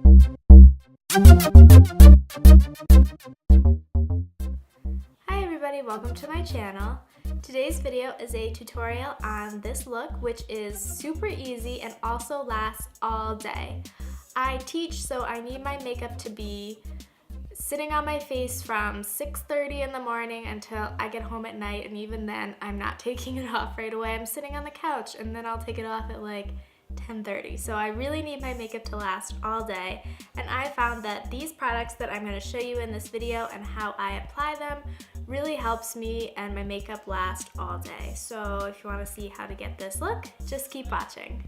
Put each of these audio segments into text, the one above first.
Hi everybody, welcome to my channel. Today's video is a tutorial on this look, which is super easy and also lasts all day. I teach, so I need my makeup to be sitting on my face from 6:30 in the morning until I get home at night, and even then I'm not taking it off right away. I'm sitting on the couch and then I'll take it off at like 10:30. So I really need my makeup to last all day, and I found that these products that I'm going to show you in this video and how I apply them really helps me and my makeup last all day. So if you want to see how to get this look, just keep watching.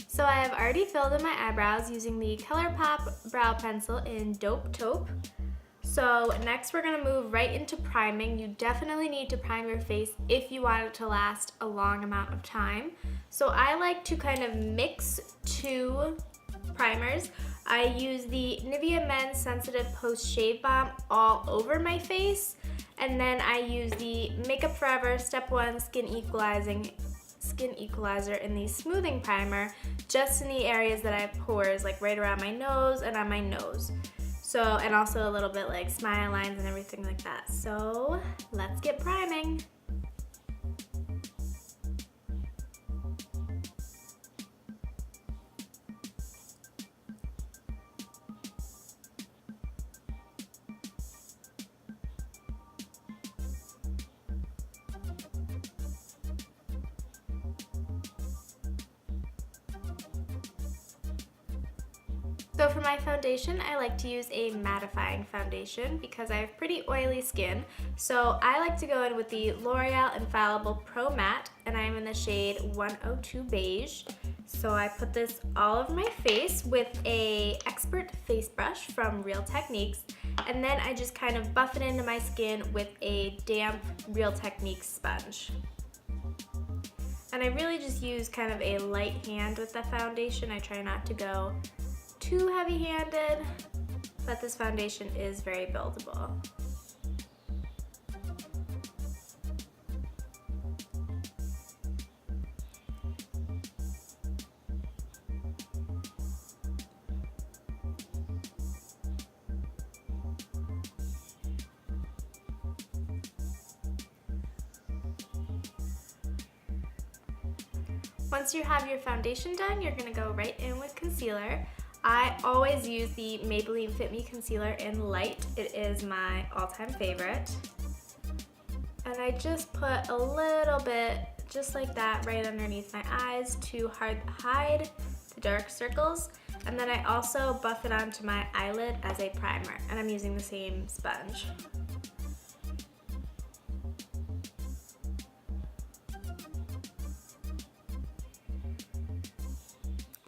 So I have already filled in my eyebrows using the Colourpop brow pencil in Taupe. So next we're going to move right into priming. You definitely need to prime your face if you want it to last a long amount of time. So I like to kind of mix two primers. I use the Nivea Men's Sensitive Post Shave Balm all over my face, and then I use the Makeup Forever Step 1 Skin Equalizer in the smoothing primer just in the areas that I have pores, like right around my nose and on my nose. So, and also a little bit like smile lines and everything like that. So let's get priming. So for my foundation, I like to use a mattifying foundation because I have pretty oily skin. So I like to go in with the L'Oreal Infallible Pro Matte, and I'm in the shade 102 Beige. So I put this all over my face with a expert face brush from Real Techniques, and then I just kind of buff it into my skin with a damp Real Techniques sponge. And I really just use kind of a light hand with the foundation. I try not to go too heavy-handed, but this foundation is very buildable. Once you have your foundation done, you're gonna go right in with concealer. I always use the Maybelline FitMe Concealer in Light. It is my all-time favorite. And I just put a little bit, just like that, right underneath my eyes to hide the dark circles. And then I also buff it onto my eyelid as a primer, and I'm using the same sponge.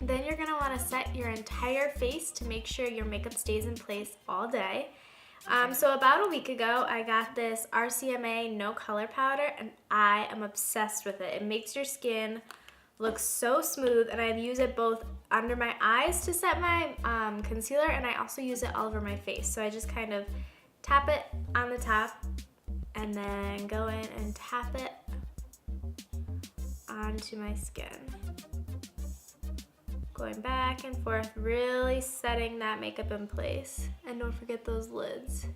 Then you're gonna wanna set your entire face to make sure your makeup stays in place all day. So about a week ago, I got this RCMA No Color Powder, and I am obsessed with it. It makes your skin look so smooth, and I use it both under my eyes to set my concealer, and I also use it all over my face. So I just kind of tap it on the top, and then go in and tap it onto my skin. Going back and forth, really setting that makeup in place. And don't forget those lids.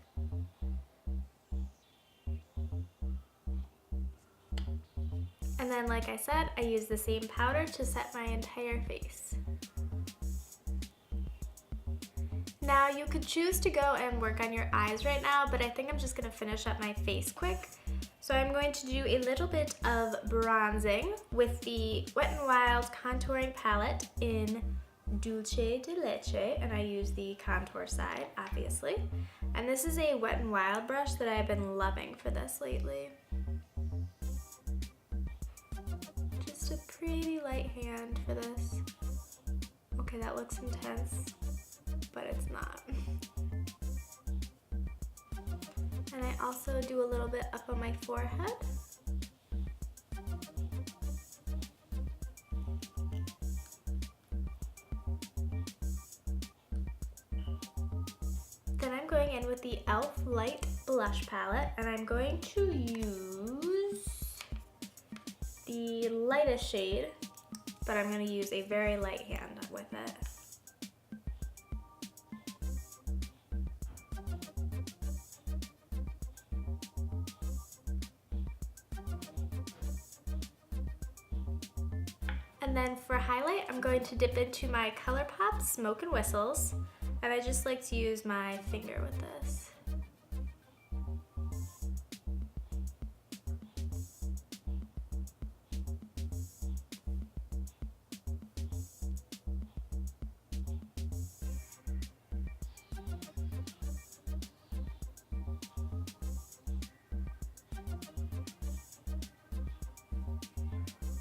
And then, like I said, I use the same powder to set my entire face. Now you could choose to go and work on your eyes right now, but I think I'm just gonna finish up my face quick. So I'm going to do a little bit of bronzing with the Wet n Wild contouring palette in Dulce de Leche, and I use the contour side, obviously. And this is a Wet n Wild brush that I've been loving for this lately. Just a pretty light hand for this. Okay, that looks intense, but it's not. And I also do a little bit up on my forehead. Then I'm going in with the e.l.f. Light Blush Palette, and I'm going to use the lightest shade, but I'm going to use a very light hand with it. And then for highlight, I'm going to dip into my Colourpop Smokin' Whistles, and I just like to use my finger with this.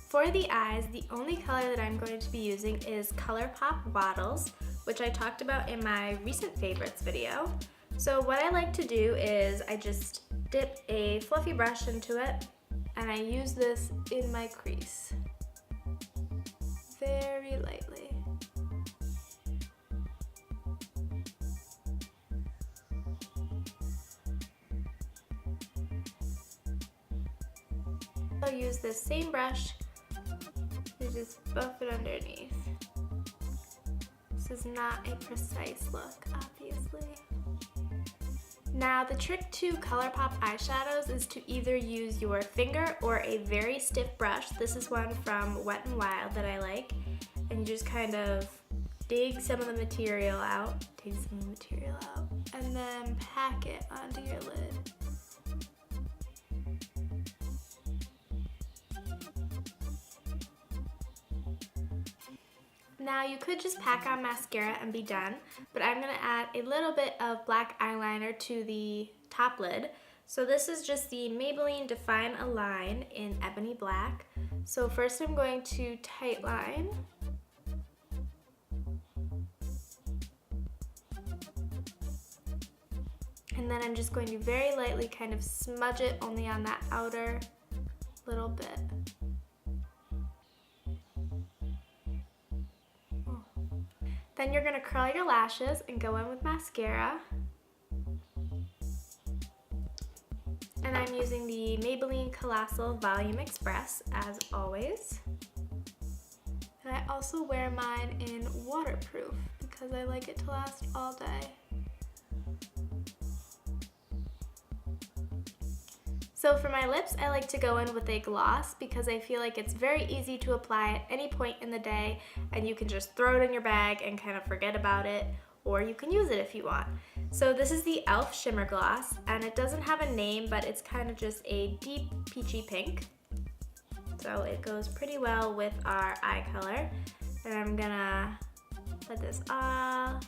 For the eyes, the only color that I'm going to be using is Colourpop Wattles, which I talked about in my recent favorites video. So what I like to do is I just dip a fluffy brush into it, and I use this in my crease, very lightly. I'll use this same brush to just buff it underneath. This is not a precise look, obviously. Now, the trick to Colourpop eyeshadows is to either use your finger or a very stiff brush. This is one from Wet n Wild that I like. And you just kind of dig some of the material out, and then pack it onto your lid. Now you could just pack on mascara and be done, but I'm going to add a little bit of black eyeliner to the top lid. So this is just the Maybelline Define a Line in Ebony Black. So first I'm going to tightline. And then I'm just going to very lightly kind of smudge it only on that outer little bit. Then you're going to curl your lashes and go in with mascara. And I'm using the Maybelline Colossal Volume Express as always. And I also wear mine in waterproof because I like it to last all day. So for my lips, I like to go in with a gloss because I feel like it's very easy to apply at any point in the day, and you can just throw it in your bag and kind of forget about it, or you can use it if you want. So this is the e.l.f. Shimmer Gloss, and it doesn't have a name, but it's kind of just a deep peachy pink. So it goes pretty well with our eye color. And I'm gonna put this all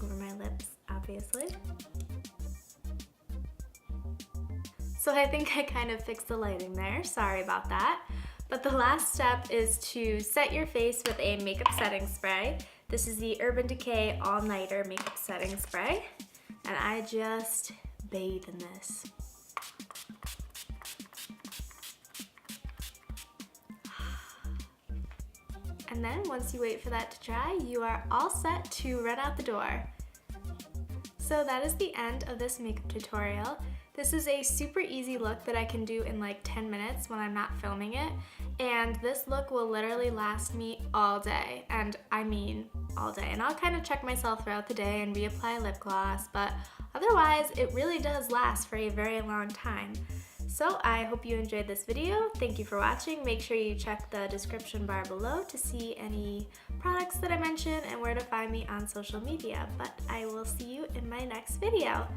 over my lips, obviously. So I think I kind of fixed the lighting there, sorry about that. But the last step is to set your face with a makeup setting spray. This is the Urban Decay All Nighter Makeup Setting Spray. And I just bathe in this. And then once you wait for that to dry, you are all set to run out the door. So that is the end of this makeup tutorial. This is a super easy look that I can do in like 10 minutes when I'm not filming it, and this look will literally last me all day, and I mean all day. And I'll kind of check myself throughout the day and reapply lip gloss, but otherwise it really does last for a very long time. So I hope you enjoyed this video. Thank you for watching. Make sure you check the description bar below to see any products that I mentioned and where to find me on social media. But I will see you in my next video.